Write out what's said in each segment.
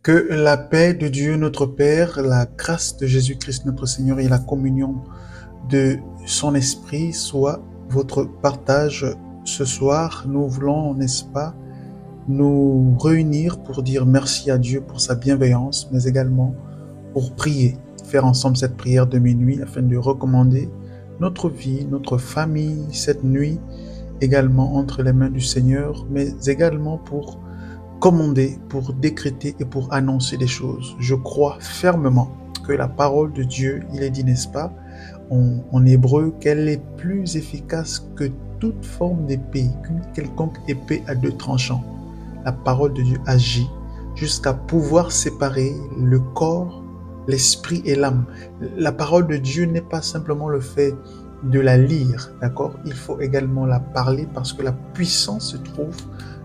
Que la paix de Dieu notre Père, la grâce de Jésus-Christ notre Seigneur et la communion de son Esprit soit votre partage ce soir. Nous voulons, n'est-ce pas, nous réunir pour dire merci à Dieu pour sa bienveillance, mais également pour prier, faire ensemble cette prière de minuit afin de recommander notre vie, notre famille cette nuit, également entre les mains du Seigneur, mais également pour commander, pour décréter et pour annoncer des choses. Je crois fermement que la parole de Dieu, il est dit, n'est-ce pas, en hébreu, qu'elle est plus efficace que toute forme d'épée, qu'une quelconque épée à deux tranchants. La parole de Dieu agit jusqu'à pouvoir séparer le corps, l'esprit et l'âme. La parole de Dieu n'est pas simplement le fait de la lire, d'accord? Il faut également la parler parce que la puissance se trouve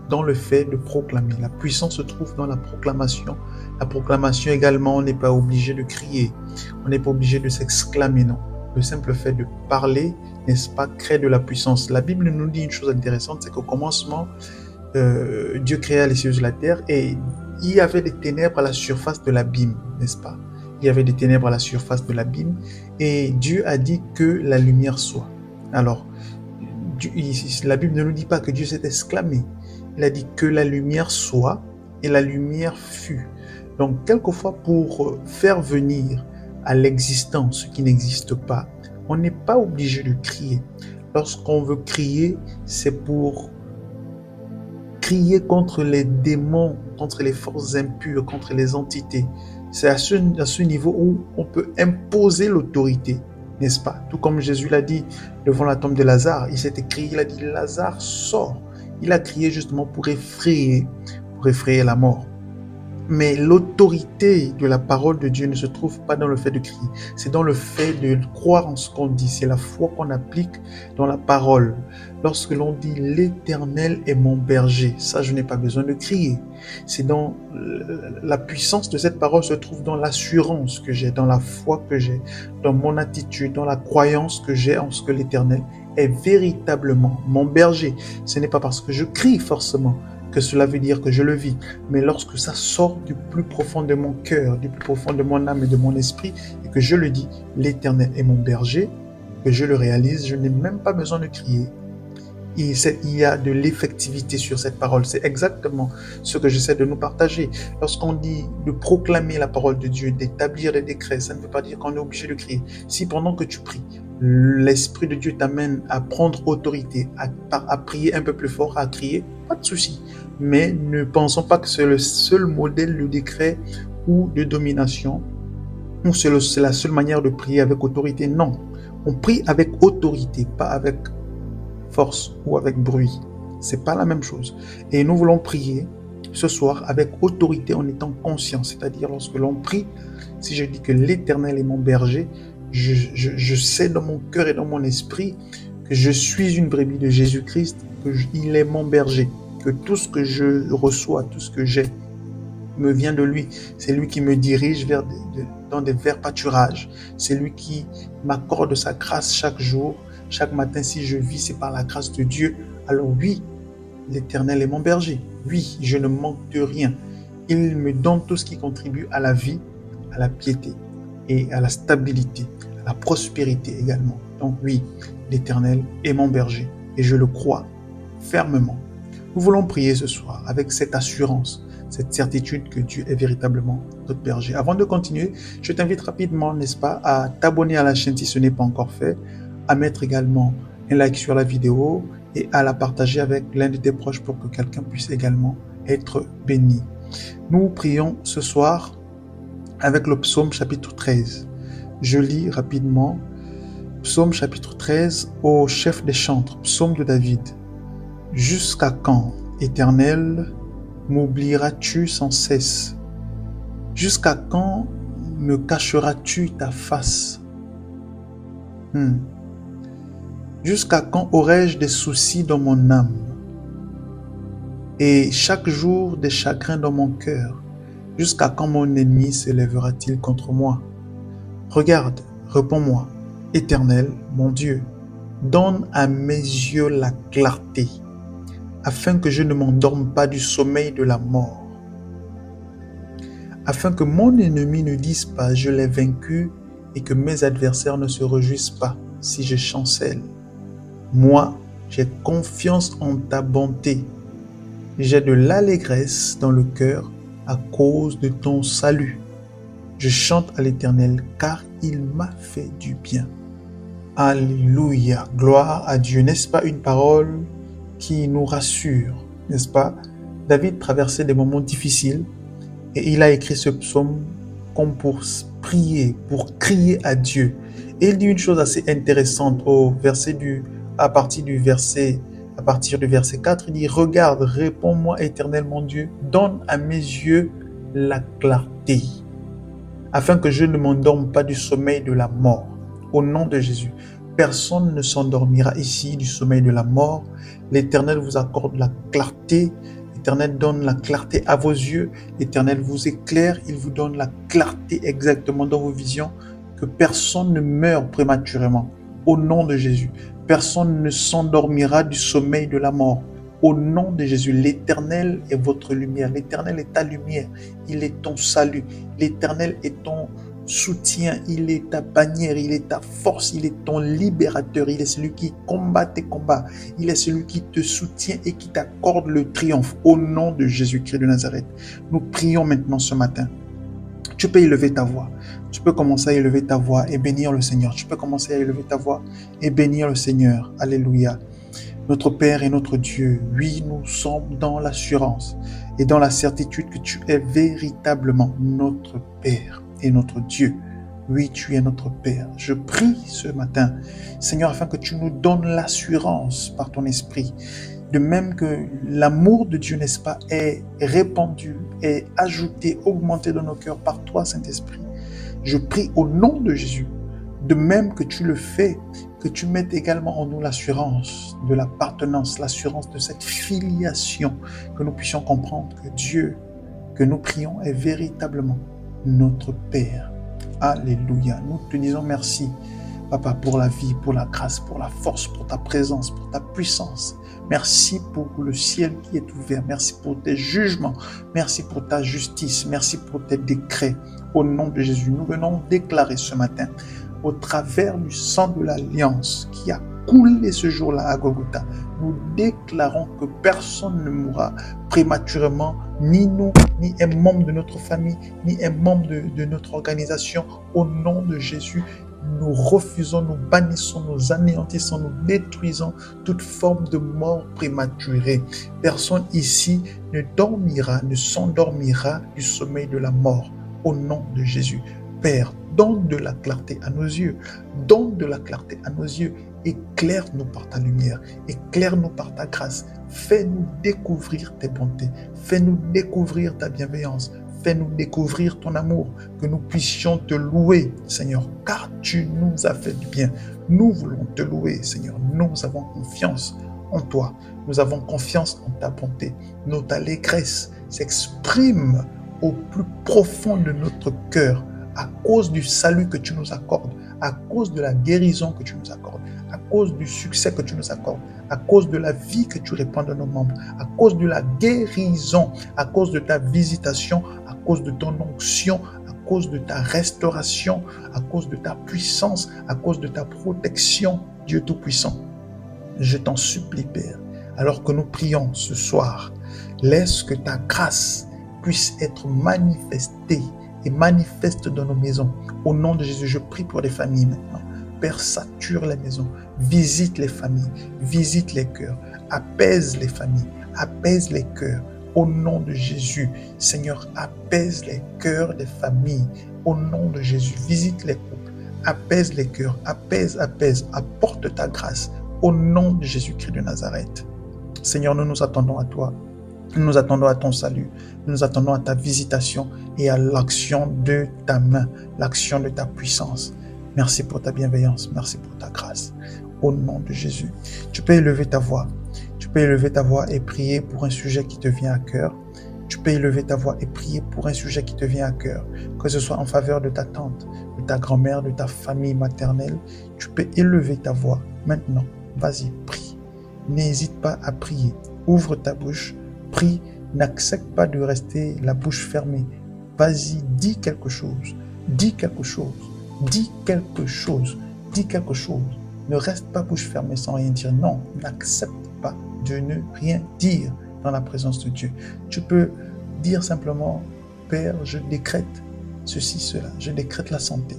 dans le fait de proclamer. La puissance se trouve dans la proclamation. La proclamation également, on n'est pas obligé de crier, on n'est pas obligé de s'exclamer, non. Le simple fait de parler, n'est-ce pas, crée de la puissance. La Bible nous dit une chose intéressante, c'est qu'au commencement, Dieu créa les cieux et la terre et il y avait des ténèbres à la surface de l'abîme, n'est-ce pas? Il y avait des ténèbres à la surface de l'abîme et Dieu a dit que la lumière soit. Alors, la Bible ne nous dit pas que Dieu s'est exclamé. Il a dit que la lumière soit et la lumière fut. Donc, quelquefois, pour faire venir à l'existence ce qui n'existe pas, on n'est pas obligé de crier. Lorsqu'on veut crier, c'est pour crier contre les démons, contre les forces impures, contre les entités. C'est à ce niveau où on peut imposer l'autorité, n'est-ce pas? Tout comme Jésus l'a dit devant la tombe de Lazare, il s'est écrit, il a dit Lazare sort. Il a crié justement pour effrayer la mort. Mais l'autorité de la parole de Dieu ne se trouve pas dans le fait de crier, c'est dans le fait de croire en ce qu'on dit. C'est la foi qu'on applique dans la parole. Lorsque l'on dit l'Éternel est mon berger, ça je n'ai pas besoin de crier. C'est dans la puissance de cette parole se trouve dans l'assurance que j'ai, dans la foi que j'ai, dans mon attitude, dans la croyance que j'ai en ce que l'Éternel est véritablement mon berger. Ce n'est pas parce que je crie forcément que cela veut dire que je le vis, mais lorsque ça sort du plus profond de mon cœur, du plus profond de mon âme et de mon esprit, et que je le dis, l'Éternel est mon berger, que je le réalise, je n'ai même pas besoin de crier. Il y a de l'effectivité sur cette parole. C'est exactement ce que j'essaie de nous partager. Lorsqu'on dit de proclamer la parole de Dieu, d'établir des décrets, ça ne veut pas dire qu'on est obligé de crier. Si pendant que tu pries, l'Esprit de Dieu t'amène à prendre autorité, à prier un peu plus fort, à crier, pas de souci. Mais ne pensons pas que c'est le seul modèle de décret ou de domination, ou c'est la seule manière de prier avec autorité. Non, on prie avec autorité, pas avec force ou avec bruit. C'est pas la même chose. Et nous voulons prier ce soir avec autorité en étant conscient. C'est-à-dire lorsque l'on prie, si je dis que l'Éternel est mon berger, je sais dans mon cœur et dans mon esprit que je suis une brebis de Jésus-Christ, qu'il est mon berger, que tout ce que je reçois, tout ce que j'ai me vient de lui. C'est lui qui me dirige dans des verts pâturages. C'est lui qui m'accorde sa grâce chaque jour. Chaque matin, si je vis, c'est par la grâce de Dieu. Alors oui, l'Éternel est mon berger. Oui, je ne manque de rien. Il me donne tout ce qui contribue à la vie, à la piété et à la stabilité, à la prospérité également. Donc oui, l'Éternel est mon berger et je le crois fermement. Nous voulons prier ce soir avec cette assurance, cette certitude que Dieu est véritablement notre berger. Avant de continuer, je t'invite rapidement, n'est-ce pas, à t'abonner à la chaîne si ce n'est pas encore fait, à mettre également un like sur la vidéo et à la partager avec l'un de tes proches pour que quelqu'un puisse également être béni. Nous prions ce soir avec le psaume chapitre 13. Je lis rapidement psaume chapitre 13 au chef des chantres, psaume de David. Jusqu'à quand, Éternel, m'oublieras-tu sans cesse? Jusqu'à quand me cacheras-tu ta face? Jusqu'à quand aurai-je des soucis dans mon âme et chaque jour des chagrins dans mon cœur? Jusqu'à quand mon ennemi s'élèvera-t-il contre moi? Regarde, réponds-moi, Éternel, mon Dieu, donne à mes yeux la clarté, afin que je ne m'endorme pas du sommeil de la mort. afin que mon ennemi ne dise pas « je l'ai vaincu » et que mes adversaires ne se réjouissent pas si je chancelle. Moi, j'ai confiance en ta bonté. J'ai de l'allégresse dans le cœur à cause de ton salut. Je chante à l'Éternel car il m'a fait du bien. Alléluia, gloire à Dieu. N'est-ce pas une parole qui nous rassure, n'est-ce pas? David traversait des moments difficiles et il a écrit ce psaume comme pour prier, pour crier à Dieu. Et il dit une chose assez intéressante à partir du verset 4, il dit « Regarde, réponds-moi éternel mon Dieu, donne à mes yeux la clarté, afin que je ne m'endorme pas du sommeil de la mort. » Au nom de Jésus, personne ne s'endormira ici du sommeil de la mort. L'Éternel vous accorde la clarté. L'Éternel donne la clarté à vos yeux. L'Éternel vous éclaire. Il vous donne la clarté exactement dans vos visions. Que personne ne meure prématurément. Au nom de Jésus, personne ne s'endormira du sommeil de la mort. Au nom de Jésus, l'Éternel est votre lumière. L'Éternel est ta lumière. Il est ton salut. L'Éternel est ton soutien, il est ta bannière, il est ta force, il est ton libérateur, il est celui qui combat tes combats, il est celui qui te soutient et qui t'accorde le triomphe au nom de Jésus-Christ de Nazareth. Nous prions maintenant ce matin. Tu peux élever ta voix, tu peux commencer à élever ta voix et bénir le Seigneur. Tu peux commencer à élever ta voix et bénir le Seigneur. Alléluia. Notre Père et notre Dieu, oui, nous sommes dans l'assurance et dans la certitude que tu es véritablement notre Père et notre Dieu. Oui, tu es notre Père. Je prie ce matin, Seigneur, afin que tu nous donnes l'assurance par ton esprit. De même que l'amour de Dieu, n'est-ce pas, est répandu, est ajouté, augmenté dans nos cœurs par toi, Saint-Esprit. Je prie au nom de Jésus, de même que tu le fais, que tu mettes également en nous l'assurance de l'appartenance, l'assurance de cette filiation, que nous puissions comprendre que Dieu, que nous prions, est véritablement notre Père. Alléluia. Nous te disons merci, Papa, pour la vie, pour la grâce, pour la force, pour ta présence, pour ta puissance. Merci pour le ciel qui est ouvert. Merci pour tes jugements. Merci pour ta justice. Merci pour tes décrets. Au nom de Jésus, nous venons déclarer ce matin, au travers du sang de l'Alliance qui a coulé ce jour-là à Golgotha, nous déclarons que personne ne mourra prématurément, ni nous, ni un membre de notre famille, ni un membre de notre organisation. Au nom de Jésus, nous refusons, nous bannissons, nous anéantissons, nous détruisons toute forme de mort prématurée. Personne ici ne dormira, ne s'endormira du sommeil de la mort. Au nom de Jésus. Père, donne de la clarté à nos yeux. Donne de la clarté à nos yeux. Éclaire-nous par ta lumière. Éclaire-nous par ta grâce. Fais-nous découvrir tes bontés. Fais-nous découvrir ta bienveillance. Fais-nous découvrir ton amour. Que nous puissions te louer, Seigneur, car tu nous as fait du bien. Nous voulons te louer, Seigneur. Nous avons confiance en toi. Nous avons confiance en ta bonté. Notre allégresse s'exprime au plus profond de notre cœur, à cause du salut que tu nous accordes, à cause de la guérison que tu nous accordes, à cause du succès que tu nous accordes, à cause de la vie que tu répands dans nos membres, à cause de la guérison, à cause de ta visitation, à cause de ton onction, à cause de ta restauration, à cause de ta puissance, à cause de ta protection, Dieu Tout-Puissant. Je t'en supplie, Père, alors que nous prions ce soir, laisse que ta grâce puisse être manifesté et manifeste dans nos maisons. Au nom de Jésus, je prie pour les familles maintenant. Père, sature les maisons, visite les familles, visite les cœurs, apaise les familles, apaise les cœurs. Au nom de Jésus, Seigneur, apaise les cœurs des familles. Au nom de Jésus, visite les couples, apaise les cœurs, apaise, apporte ta grâce. Au nom de Jésus-Christ de Nazareth. Seigneur, nous nous attendons à toi. Nous nous attendons à ton salut, nous nous attendons à ta visitation et à l'action de ta main, l'action de ta puissance. Merci pour ta bienveillance, merci pour ta grâce. Au nom de Jésus, tu peux élever ta voix. Tu peux élever ta voix et prier pour un sujet qui te vient à cœur. Tu peux élever ta voix et prier pour un sujet qui te vient à cœur, que ce soit en faveur de ta tante, de ta grand-mère, de ta famille maternelle. Tu peux élever ta voix maintenant. Vas-y, prie. N'hésite pas à prier. Ouvre ta bouche. Prie, n'accepte pas de rester la bouche fermée. Vas-y, dis quelque chose. Dis quelque chose. Dis quelque chose. Dis quelque chose. Ne reste pas bouche fermée sans rien dire. Non, n'accepte pas de ne rien dire dans la présence de Dieu. Tu peux dire simplement, Père, je décrète ceci, cela. Je décrète la santé.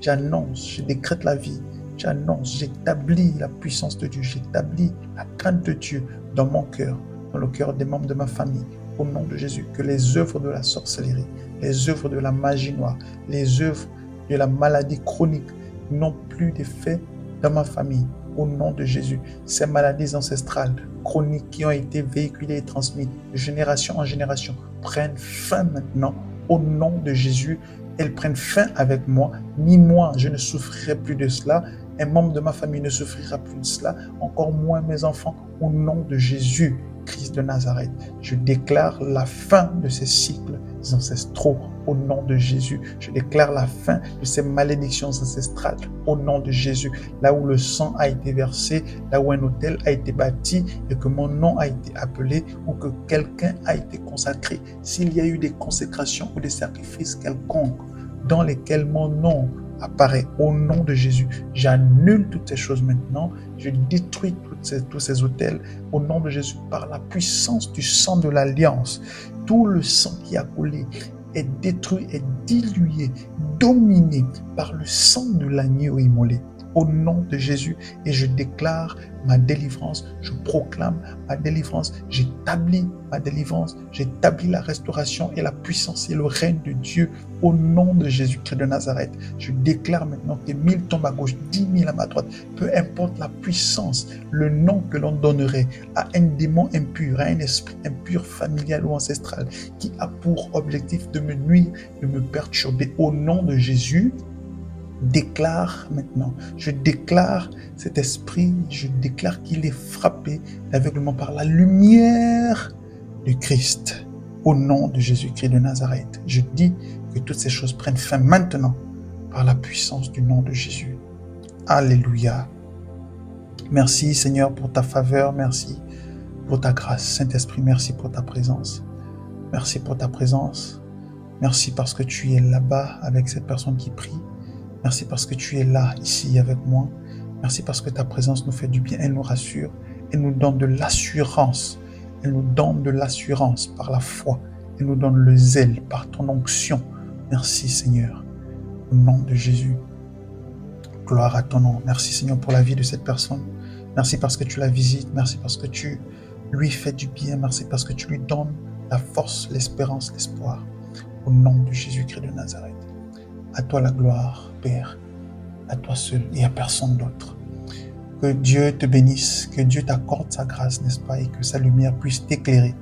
J'annonce, je décrète la vie. J'annonce, j'établis la puissance de Dieu. J'établis la crainte de Dieu dans mon cœur, dans le cœur des membres de ma famille. Au nom de Jésus, que les œuvres de la sorcellerie, les œuvres de la magie noire, les œuvres de la maladie chronique n'ont plus d'effet dans ma famille. Au nom de Jésus, ces maladies ancestrales, chroniques qui ont été véhiculées et transmises de génération en génération prennent fin maintenant. Au nom de Jésus, elles prennent fin avec moi. Ni moi, je ne souffrirai plus de cela. Un membre de ma famille ne souffrira plus de cela. Encore moins mes enfants. Au nom de Jésus, Christ de Nazareth, je déclare la fin de ces cycles ancestraux au nom de Jésus. Je déclare la fin de ces malédictions ancestrales au nom de Jésus. Là où le sang a été versé, là où un autel a été bâti et que mon nom a été appelé ou que quelqu'un a été consacré. S'il y a eu des consécrations ou des sacrifices quelconques dans lesquels mon nom apparaît au nom de Jésus, j'annule toutes ces choses maintenant. Je détruis tous ces autels au nom de Jésus par la puissance du sang de l'alliance. Tout le sang qui a coulé est détruit, est dilué, dominé par le sang de l'agneau immolé. Au nom de Jésus, et je déclare ma délivrance, je proclame ma délivrance, j'établis ma délivrance, j'établis la restauration et la puissance et le règne de Dieu au nom de Jésus-Christ de Nazareth. Je déclare maintenant que 1000 tombent à gauche, 10 000 à ma droite, peu importe la puissance, le nom que l'on donnerait à un démon impur, à un esprit impur, familial ou ancestral, qui a pour objectif de me nuire, de me perturber. Au nom de Jésus, déclare maintenant, je déclare cet esprit, je déclare qu'il est frappé d'aveuglement par la lumière de Christ. Au nom de Jésus-Christ de Nazareth, je dis que toutes ces choses prennent fin maintenant par la puissance du nom de Jésus. Alléluia. Merci Seigneur pour ta faveur, merci pour ta grâce. Saint-Esprit, merci pour ta présence. Merci pour ta présence. Merci parce que tu es là-bas avec cette personne qui prie. Merci parce que tu es là, ici, avec moi. Merci parce que ta présence nous fait du bien. Elle nous rassure. Elle nous donne de l'assurance. Elle nous donne de l'assurance par la foi. Elle nous donne le zèle par ton onction. Merci Seigneur. Au nom de Jésus. Gloire à ton nom. Merci Seigneur pour la vie de cette personne. Merci parce que tu la visites. Merci parce que tu lui fais du bien. Merci parce que tu lui donnes la force, l'espérance, l'espoir. Au nom de Jésus-Christ de Nazareth. À toi la gloire, Père, à toi seul et à personne d'autre. Que Dieu te bénisse, que Dieu t'accorde sa grâce, n'est-ce pas, et que sa lumière puisse t'éclairer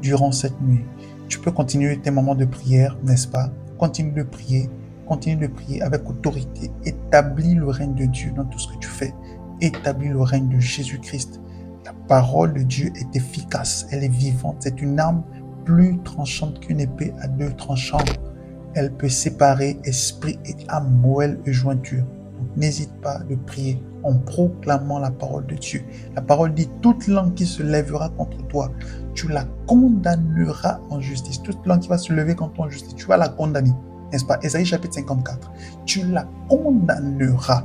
durant cette nuit. Tu peux continuer tes moments de prière, n'est-ce pas? Continue de prier avec autorité. Établis le règne de Dieu dans tout ce que tu fais. Établis le règne de Jésus-Christ. La parole de Dieu est efficace, elle est vivante. C'est une arme plus tranchante qu'une épée à deux tranchants. Elle peut séparer esprit et âme, moelle et jointure. Donc n'hésite pas de prier en proclamant la parole de Dieu. La parole dit, toute langue qui se lèvera contre toi, tu la condamneras en justice. Toute langue qui va se lever contre toi en justice, tu vas la condamner. N'est-ce pas? Ésaïe chapitre 54. Tu la condamneras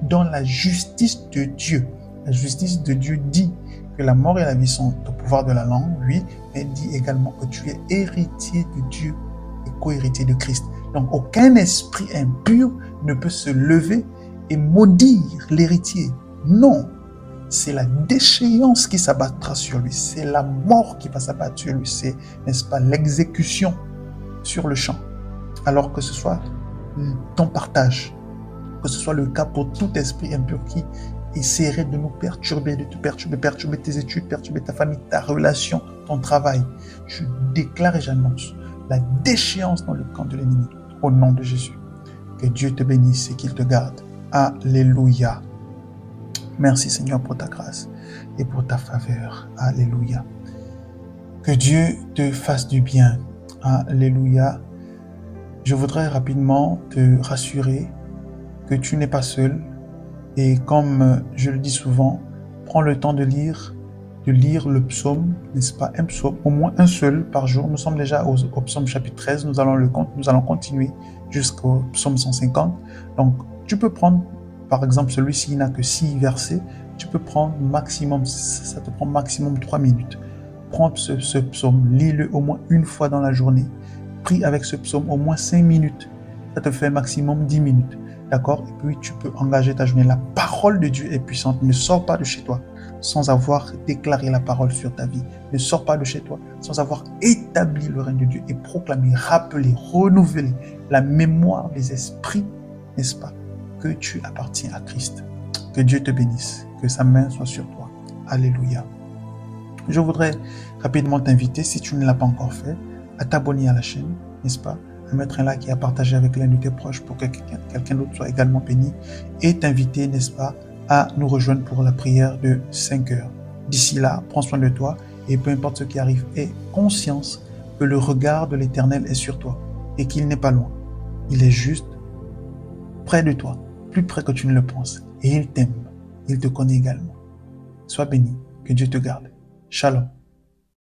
dans la justice de Dieu. La justice de Dieu dit que la mort et la vie sont au pouvoir de la langue, oui, mais dit également que tu es héritier de Dieu et co-héritier de Christ. Donc, aucun esprit impur ne peut se lever et maudire l'héritier. Non, c'est la déchéance qui s'abattra sur lui. C'est la mort qui va s'abattre sur lui. C'est, n'est-ce pas, l'exécution sur le champ. Alors que ce soit ton partage, que ce soit le cas pour tout esprit impur qui essaierait de nous perturber, de te perturber, perturber tes études, perturber ta famille, ta relation, ton travail. Je déclare et j'annonce la déchéance dans le camp de l'ennemi, au nom de Jésus. Que Dieu te bénisse et qu'il te garde. Alléluia. Merci Seigneur pour ta grâce et pour ta faveur. Alléluia. Que Dieu te fasse du bien. Alléluia. Je voudrais rapidement te rassurer que tu n'es pas seul. Et comme je le dis souvent, prends le temps de lire de lire le psaume, n'est-ce pas, un psaume, au moins un seul par jour. Nous sommes déjà au psaume chapitre 13, nous allons continuer jusqu'au psaume 150. Donc, tu peux prendre, par exemple, celui-ci n'a que 6 versets, tu peux prendre maximum, ça te prend maximum 3 minutes. Prends ce psaume, lis-le au moins une fois dans la journée. Prie avec ce psaume au moins 5 minutes. Ça te fait maximum 10 minutes. D'accord? Et puis, tu peux engager ta journée. La parole de Dieu est puissante. Ne sors pas de chez toi sans avoir déclaré la parole sur ta vie. Ne sors pas de chez toi sans avoir établi le règne de Dieu et proclamé, rappelé, renouvelé la mémoire des esprits, n'est-ce pas, que tu appartiens à Christ. Que Dieu te bénisse. Que sa main soit sur toi. Alléluia. Je voudrais rapidement t'inviter, si tu ne l'as pas encore fait, à t'abonner à la chaîne, n'est-ce pas, à mettre un like et à partager avec l'un de tes proches pour que quelqu'un d'autre soit également béni, et t'inviter, n'est-ce pas, à nous rejoindre pour la prière de 5 heures. D'ici là, prends soin de toi et peu importe ce qui arrive, aie conscience que le regard de l'Éternel est sur toi et qu'il n'est pas loin. Il est juste près de toi, plus près que tu ne le penses, et il t'aime, il te connaît également. Sois béni, que Dieu te garde. Shalom.